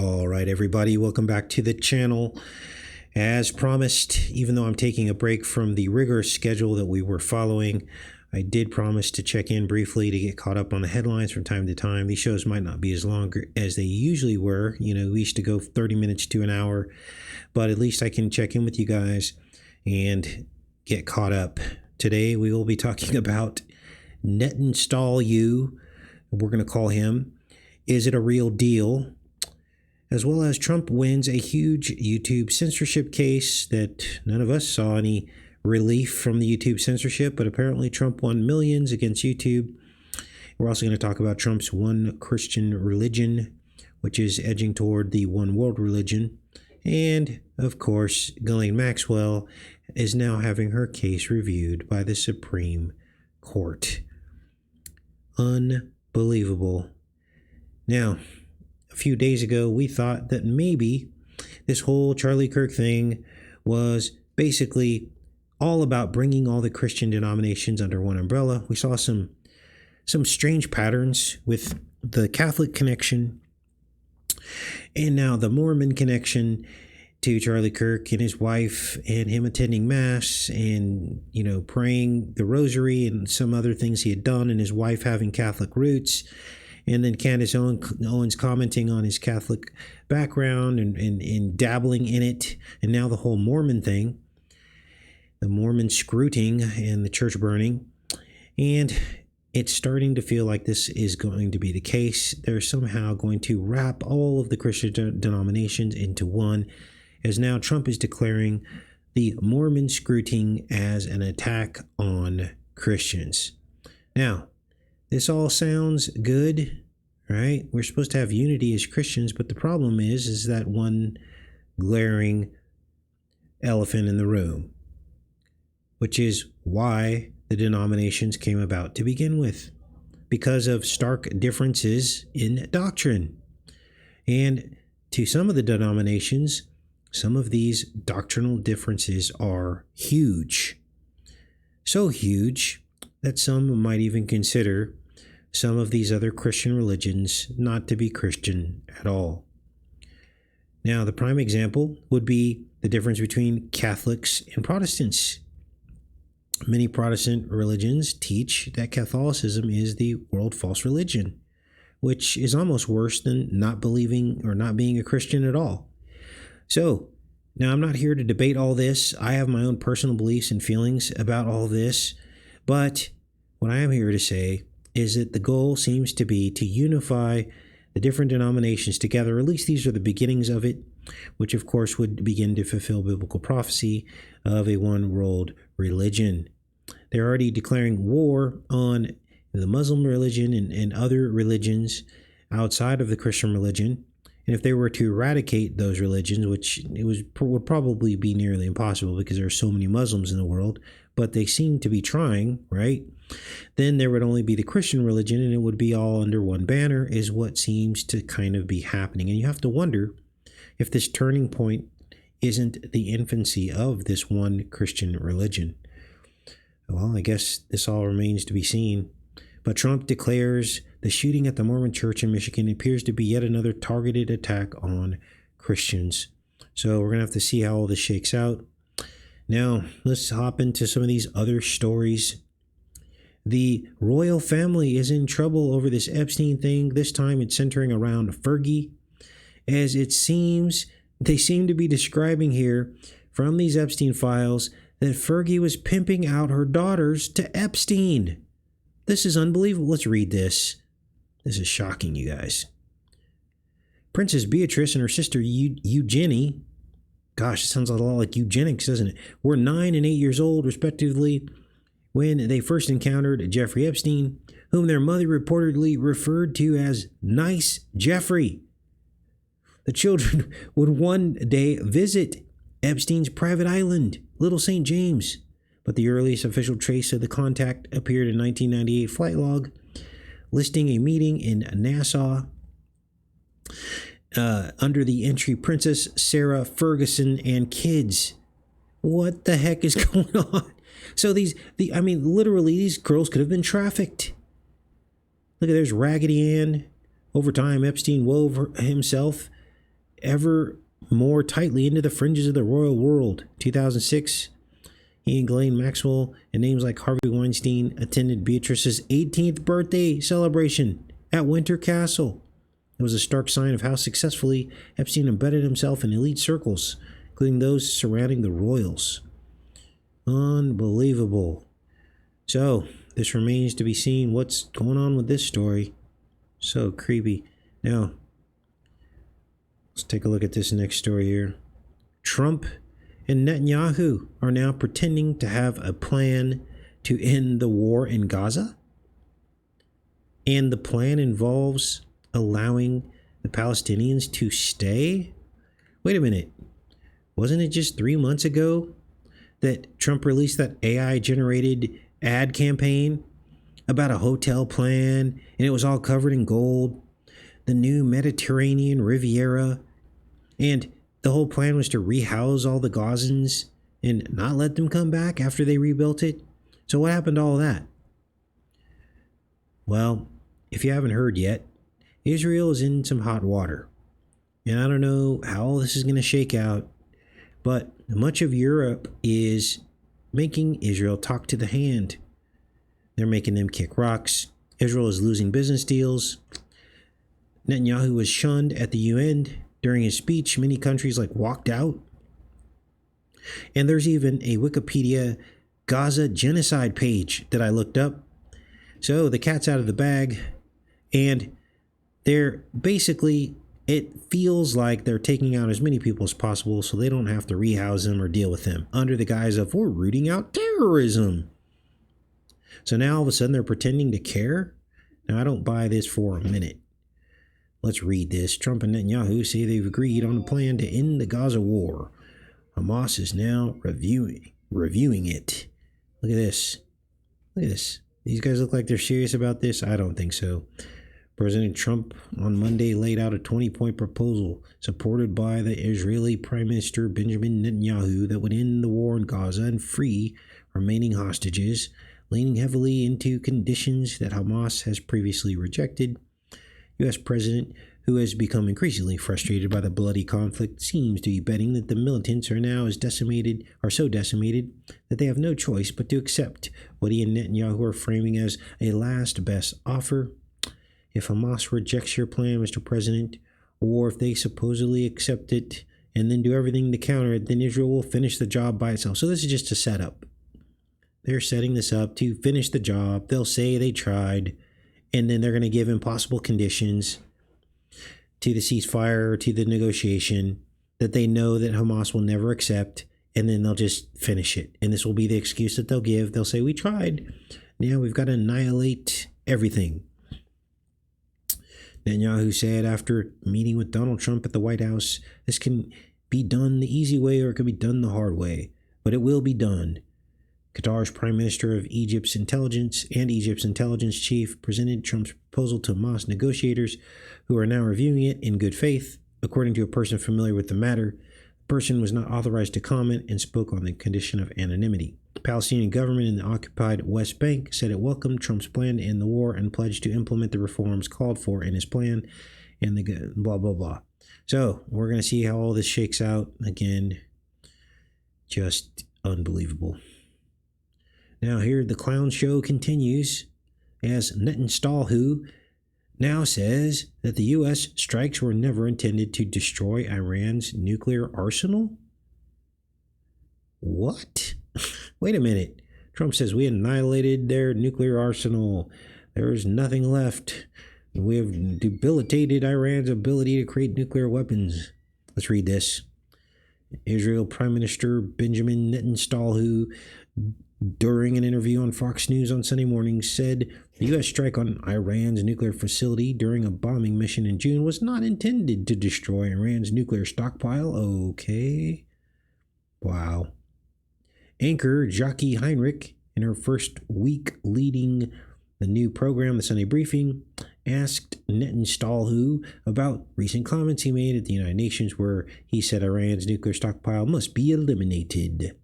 All right, everybody, welcome back to the channel. As promised, even though I'm taking a break from the rigorous schedule that we were following, I did promise to check in briefly to get caught up on the headlines from time to time. These shows might not be as long as they usually were. You know, we used to go 30 minutes to an hour, but at least I can check in with you guys and get caught up. Today, we will be talking about Netan-Stall-hu, we're going to call him. Is it a real deal? As well as Trump wins a huge YouTube censorship case that none of us saw any relief from the YouTube censorship, but apparently Trump won millions against YouTube. We're also going to talk about Trump's one Christian religion, which is edging toward the one world religion. And, of course, Ghislaine Maxwell is now having her case reviewed by the Supreme Court. Unbelievable. Now, a few days ago, we thought that maybe this whole Charlie Kirk thing was basically all about bringing all the Christian denominations under one umbrella. We saw some strange patterns with the Catholic connection and now the Mormon connection to Charlie Kirk and his wife, and him attending mass and, you know, praying the rosary and some other things he had done, and his wife having Catholic roots. And then Candace Owens commenting on his Catholic background and dabbling in it. And now the whole Mormon thing, the Mormon scrutiny and the church burning. And it's starting to feel like this is going to be the case. They're somehow going to wrap all of the Christian denominations into one, as now Trump is declaring the Mormon scrutiny as an attack on Christians. Now, this all sounds good, right? We're supposed to have unity as Christians, but the problem is that one glaring elephant in the room, which is why the denominations came about to begin with, because of stark differences in doctrine. And to some of the denominations, some of these doctrinal differences are huge. So huge that some might even consider some of these other Christian religions not to be Christian at all. Now, the prime example would be the difference between Catholics and Protestants. Many Protestant religions teach that Catholicism is the world false religion, which is almost worse than not believing or not being a Christian at all. So, now I'm not here to debate all this. I have my own personal beliefs and feelings about all this, but what I am here to say is that the goal seems to be to unify the different denominations together. At least these are the beginnings of it, which of course would begin to fulfill biblical prophecy of a one world religion. They're already declaring war on the Muslim religion and other religions outside of the Christian religion. And if they were to eradicate those religions, which would probably be nearly impossible because there are so many Muslims in the world, but they seem to be trying, right? Then there would only be the Christian religion, and it would be all under one banner, is what seems to kind of be happening. And you have to wonder if this turning point isn't the infancy of this one Christian religion. Well, I guess this all remains to be seen. But Trump declares the shooting at the Mormon church in Michigan appears to be yet another targeted attack on Christians. So we're going to have to see how all this shakes out. Now, let's hop into some of these other stories. The royal family is in trouble over this Epstein thing. This time it's centering around Fergie, as it seems they seem to be describing here from these Epstein files that Fergie was pimping out her daughters to Epstein. This is unbelievable. Let's read this. This is shocking, you guys. Princess Beatrice and her sister Eugenie, gosh, it sounds a lot like eugenics, doesn't it? Were 9 and 8 years old, respectively, when they first encountered Jeffrey Epstein, whom their mother reportedly referred to as Nice Jeffrey. The children would one day visit Epstein's private island, Little St. James, but the earliest official trace of the contact appeared in 1998 flight log, listing a meeting in Nassau under the entry Princess Sarah Ferguson and kids. What the heck is going on? So literally these girls could have been trafficked. Look at, there's Raggedy Ann. Over time, Epstein wove himself ever more tightly into the fringes of the royal world. 2006, he and Ghislaine Maxwell and names like Harvey Weinstein attended Beatrice's 18th birthday celebration at Windsor Castle. It was a stark sign of how successfully Epstein embedded himself in elite circles, including those surrounding the royals. Unbelievable. So, this remains to be seen what's going on with this story. So creepy. Now, let's take a look at this next story here. Trump and Netanyahu are now pretending to have a plan to end the war in Gaza. And the plan involves allowing the Palestinians to stay? Wait a minute. Wasn't it just 3 months ago that Trump released that AI-generated ad campaign about a hotel plan, and it was all covered in gold, the new Mediterranean Riviera, and the whole plan was to rehouse all the Gazans and not let them come back after they rebuilt it? So what happened to all that? Well, if you haven't heard yet, Israel is in some hot water. And I don't know how all this is going to shake out, but much of Europe is making Israel talk to the hand. They're making them kick rocks. Israel is losing business deals. Netanyahu was shunned at the UN during his speech. Many countries walked out. And there's even a Wikipedia Gaza genocide page that I looked up. So the cat's out of the bag, and they're basically, it feels like they're taking out as many people as possible so they don't have to rehouse them or deal with them under the guise of we're rooting out terrorism. So now all of a sudden they're pretending to care? Now I don't buy this for a minute. Let's read this. Trump and Netanyahu say they've agreed on a plan to end the Gaza war. Hamas is now reviewing it. Look at this. Look at this. These guys look like they're serious about this. I don't think so. President Trump on Monday laid out a 20-point proposal supported by the Israeli Prime Minister Benjamin Netanyahu that would end the war in Gaza and free remaining hostages, leaning heavily into conditions that Hamas has previously rejected. U.S. President, who has become increasingly frustrated by the bloody conflict, seems to be betting that the militants are now so decimated that they have no choice but to accept what he and Netanyahu are framing as a last best offer. If Hamas rejects your plan, Mr. President, or if they supposedly accept it and then do everything to counter it, then Israel will finish the job by itself. So this is just a setup. They're setting this up to finish the job. They'll say they tried, and then they're going to give impossible conditions to the ceasefire or to the negotiation that they know that Hamas will never accept, and then they'll just finish it. And this will be the excuse that they'll give. They'll say, we tried. Now we've got to annihilate everything. Netanyahu said after meeting with Donald Trump at the White House, this can be done the easy way or it can be done the hard way, but it will be done. Qatar's Prime Minister of Egypt's intelligence chief presented Trump's proposal to Hamas negotiators, who are now reviewing it in good faith. According to a person familiar with the matter, the person was not authorized to comment and spoke on the condition of anonymity. The Palestinian government in the occupied West Bank said it welcomed Trump's plan to end the war and pledged to implement the reforms called for in his plan and the blah, blah, blah. So we're going to see how all this shakes out. Again, just unbelievable. Now here the clown show continues as Netan-Stall-hu now says that the U.S. strikes were never intended to destroy Iran's nuclear arsenal. What? Wait a minute. Trump says we annihilated their nuclear arsenal. There's nothing left. We have debilitated Iran's ability to create nuclear weapons. Let's read this. Israel Prime Minister Benjamin Netan-Stall-hu, during an interview on Fox News on Sunday morning, said the U.S. strike on Iran's nuclear facility during a bombing mission in June was not intended to destroy Iran's nuclear stockpile. Okay. Wow. Anchor Jackie Heinrich, in her first week leading the new program, The Sunday Briefing, asked Netan-Stall-hu about recent comments he made at the United Nations where he said Iran's nuclear stockpile must be eliminated.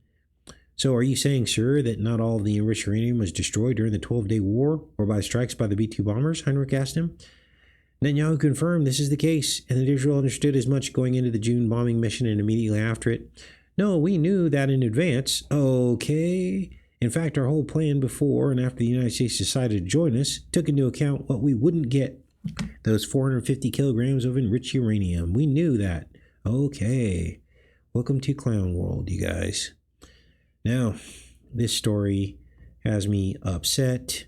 So are you saying, sir, that not all of the enriched uranium was destroyed during the 12-day war or by strikes by the B-2 bombers? Heinrich asked him. Netanyahu confirmed this is the case, and that Israel understood as much going into the June bombing mission and immediately after it. No, we knew that in advance. Okay. In fact, our whole plan before and after the United States decided to join us took into account what we wouldn't get. Those 450 kilograms of enriched uranium. We knew that. Okay. Welcome to Clown World, you guys. Now, this story has me upset.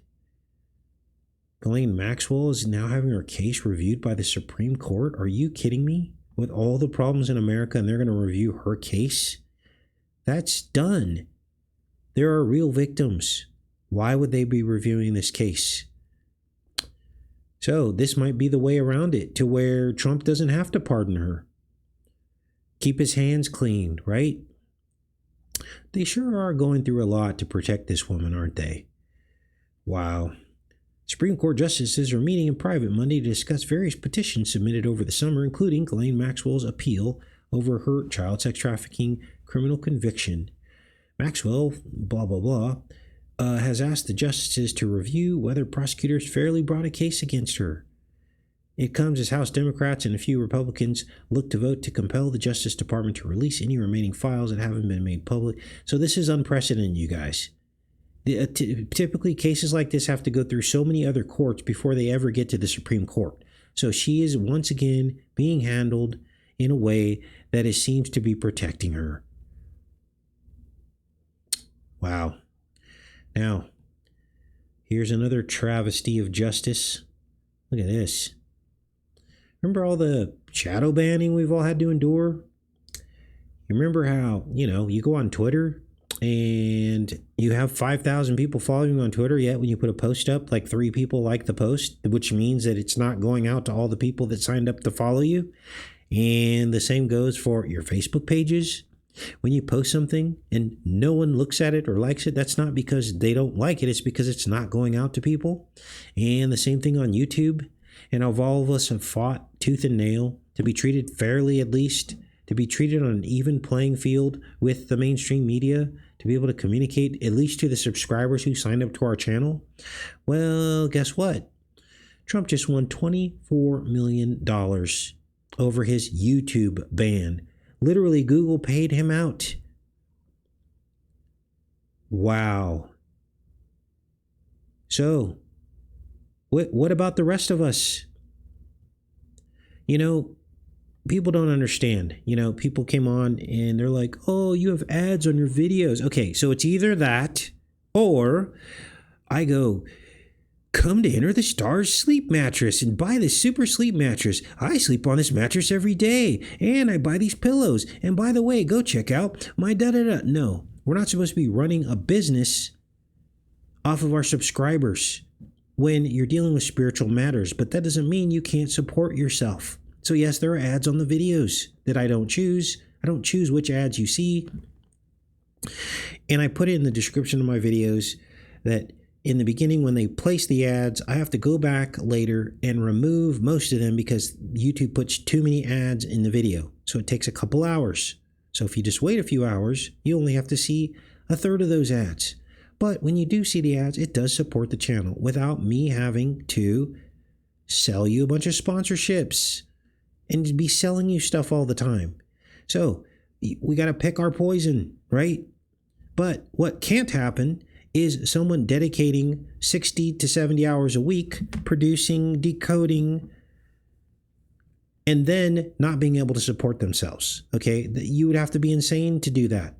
Ghislaine Maxwell is now having her case reviewed by the Supreme Court. Are you kidding me? With all the problems in America, and they're going to review her case? That's done. There are real victims. Why would they be reviewing this case? So this might be the way around it, to where Trump doesn't have to pardon her. Keep his hands clean, right? They sure are going through a lot to protect this woman, aren't they? Wow. Supreme Court justices are meeting in private Monday to discuss various petitions submitted over the summer, including Ghislaine Maxwell's appeal over her child sex trafficking criminal conviction. Maxwell, blah, blah, blah, has asked the justices to review whether prosecutors fairly brought a case against her. It comes as House Democrats and a few Republicans look to vote to compel the Justice Department to release any remaining files that haven't been made public. So this is unprecedented, you guys. Typically, cases like this have to go through so many other courts before they ever get to the Supreme Court. So she is once again being handled in a way that it seems to be protecting her. Wow. Now, here's another travesty of justice. Look at this. Remember all the shadow banning we've all had to endure? You remember how, you go on Twitter and you have 5,000 people following you on Twitter, yet when you put a post up, like 3 people like the post, which means that it's not going out to all the people that signed up to follow you. And the same goes for your Facebook pages. When you post something and no one looks at it or likes it, that's not because they don't like it. It's because it's not going out to people. And the same thing on YouTube. And all of us have fought tooth and nail to be treated fairly, at least, to be treated on an even playing field with the mainstream media, to be able to communicate at least to the subscribers who signed up to our channel. Well, guess what? Trump just won $24 million over his YouTube ban. Literally, Google paid him out. Wow. So, what about the rest of us? People don't understand. People came on and they're like, oh, you have ads on your videos. Okay, so it's either that or I go, come to Enter the Stars sleep mattress and buy this super sleep mattress. I sleep on this mattress every day and I buy these pillows. And by the way, go check out my da-da-da. No, we're not supposed to be running a business off of our subscribers when you're dealing with spiritual matters. But that doesn't mean you can't support yourself. So yes, there are ads on the videos that I don't choose. I don't choose which ads you see. And I put it in the description of my videos that in the beginning, when they place the ads, I have to go back later and remove most of them because YouTube puts too many ads in the video. So it takes a couple hours. So if you just wait a few hours, you only have to see a third of those ads. But when you do see the ads, it does support the channel without me having to sell you a bunch of sponsorships and be selling you stuff all the time. So we got to pick our poison, right? But what can't happen is someone dedicating 60 to 70 hours a week, producing, decoding, and then not being able to support themselves. Okay, you would have to be insane to do that.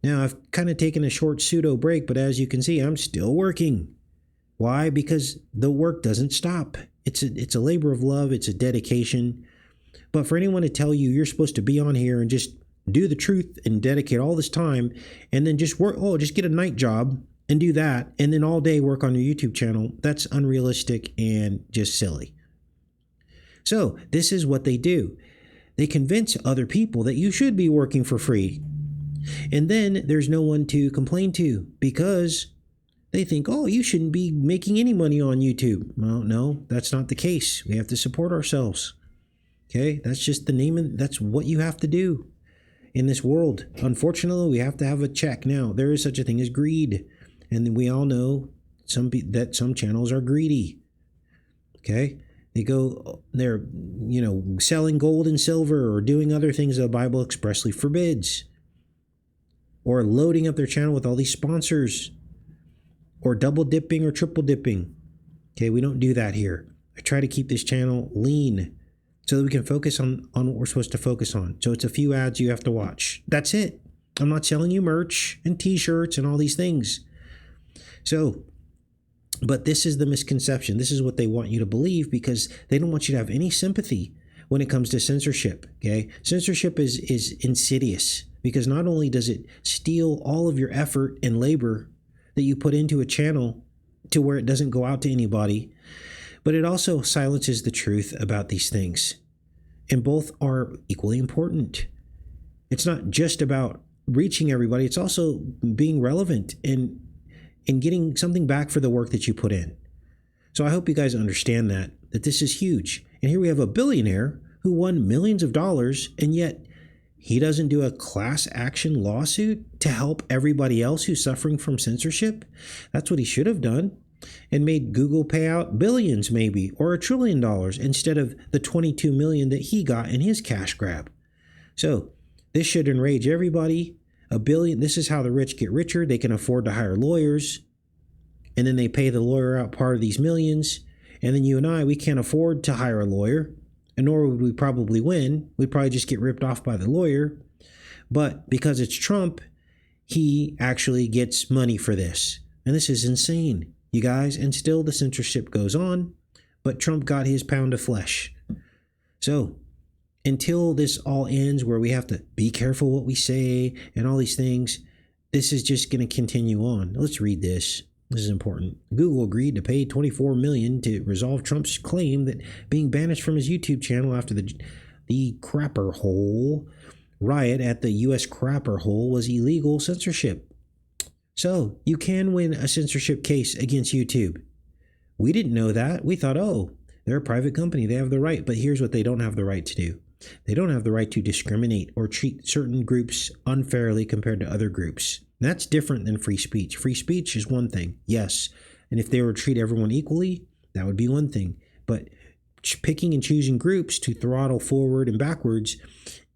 Now, I've kind of taken a short pseudo break, but as you can see, I'm still working. Why? Because the work doesn't stop. It's a labor of love. It's a dedication. But for anyone to tell you you're supposed to be on here and just do the truth and dedicate all this time and then just work, just get a night job and do that and then all day work on your YouTube channel, that's unrealistic and just silly. So this is what they do. They convince other people that you should be working for free. And then there's no one to complain to because they think, oh, you shouldn't be making any money on YouTube. Well, no, that's not the case. We have to support ourselves. Okay, that's just the name. That's what you have to do in this world. Unfortunately, we have to have a check. Now, there is such a thing as greed. And we all know that some channels are greedy. Okay, They're selling gold and silver or doing other things the Bible expressly forbids, or loading up their channel with all these sponsors, or double dipping or triple dipping. Okay, we don't do that here. I try to keep this channel lean so that we can focus on what we're supposed to focus on. So it's a few ads you have to watch. That's it. I'm not selling you merch and t-shirts and all these things. So, but this is the misconception. This is what they want you to believe, because they don't want you to have any sympathy when it comes to censorship. Okay, censorship is insidious, because not only does it steal all of your effort and labor that you put into a channel to where it doesn't go out to anybody, but it also silences the truth about these things. And both are equally important. It's not just about reaching everybody, it's also being relevant and getting something back for the work that you put in. So I hope you guys understand that this is huge. And here we have a billionaire who won millions of dollars, and yet he doesn't do a class action lawsuit to help everybody else who's suffering from censorship. That's what he should have done, and made Google pay out billions maybe, or $1 trillion, instead of the 22 million that he got in his cash grab. So this should enrage everybody. $1 billion. This is how the rich get richer. They can afford to hire lawyers, and then they pay the lawyer out part of these millions. And then you and I, we can't afford to hire a lawyer, and nor would we probably win. We'd probably just get ripped off by the lawyer. But because it's Trump, he actually gets money for this. And this is insane, you guys. And still the censorship goes on, but Trump got his pound of flesh. So until this all ends, where we have to be careful what we say and all these things, this is just going to continue on. Let's read this. This is important. Google agreed to pay $24 million to resolve Trump's claim that being banished from his YouTube channel after the Crapper Hole riot at the U.S. Crapper Hole was illegal censorship. So you can win a censorship case against YouTube. We didn't know that. We thought, oh, they're a private company, they have the right. But here's what they don't have the right to do. They don't have the right to discriminate or treat certain groups unfairly compared to other groups. That's different than free speech. Free speech is one thing, yes. And if they were to treat everyone equally, that would be one thing. But picking and choosing groups to throttle forward and backwards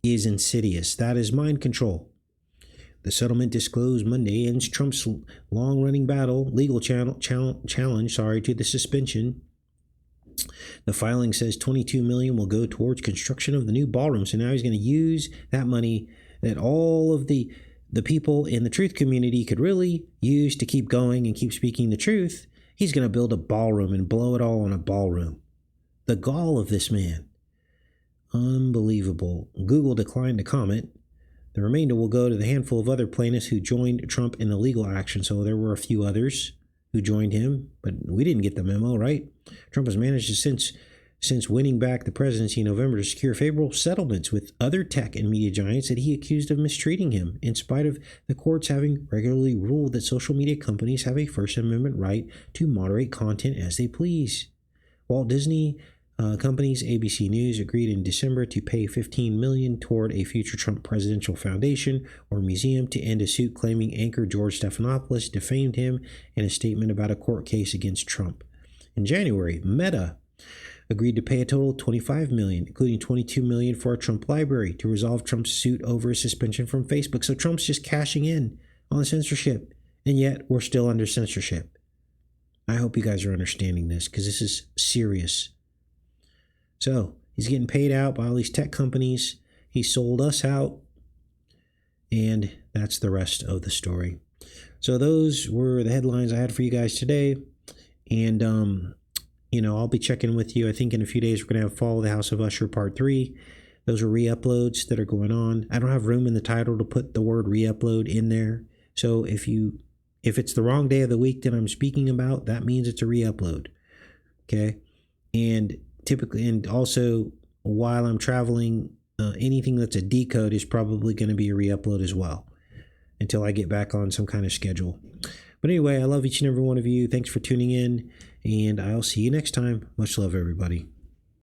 is insidious. That is mind control. The settlement disclosed Monday ends Trump's long-running legal challenge to the suspension. The filing says $22 million will go towards construction of the new ballroom. So now he's going to use that money that all of the people in the truth community could really use to keep going and keep speaking the truth. He's going to build a ballroom and blow it all on a ballroom. The gall of this man. Unbelievable. Google declined to comment. The remainder will go to the handful of other plaintiffs who joined Trump in the legal action. So there were a few others who joined him, but we didn't get the memo, right? Trump has managed to, since winning back the presidency in November, to secure favorable settlements with other tech and media giants that he accused of mistreating him, in spite of the courts having regularly ruled that social media companies have a First Amendment right to moderate content as they please. Walt Disney Company's ABC News agreed in December to pay $15 million toward a future Trump presidential foundation or museum to end a suit claiming anchor George Stephanopoulos defamed him in a statement about a court case against Trump. In January, Meta agreed to pay a total of $25 million, including $22 million for a Trump library, to resolve Trump's suit over his suspension from Facebook. So Trump's just cashing in on censorship, and yet we're still under censorship. I hope you guys are understanding this, because this is serious. So he's getting paid out by all these tech companies. He sold us out. And that's the rest of the story. So those were the headlines I had for you guys today. And, I'll be checking with you. I think in a few days we're going to have Fall of the House of Usher Part 3. Those are re-uploads that are going on. I don't have room in the title to put the word re-upload in there. So if it's the wrong day of the week that I'm speaking about, that means it's a re-upload. Okay? And typically, and also while I'm traveling, anything that's a decode is probably going to be a re-upload as well until I get back on some kind of schedule. But anyway, I love each and every one of you. Thanks for tuning in, and I'll see you next time. Much love, everybody.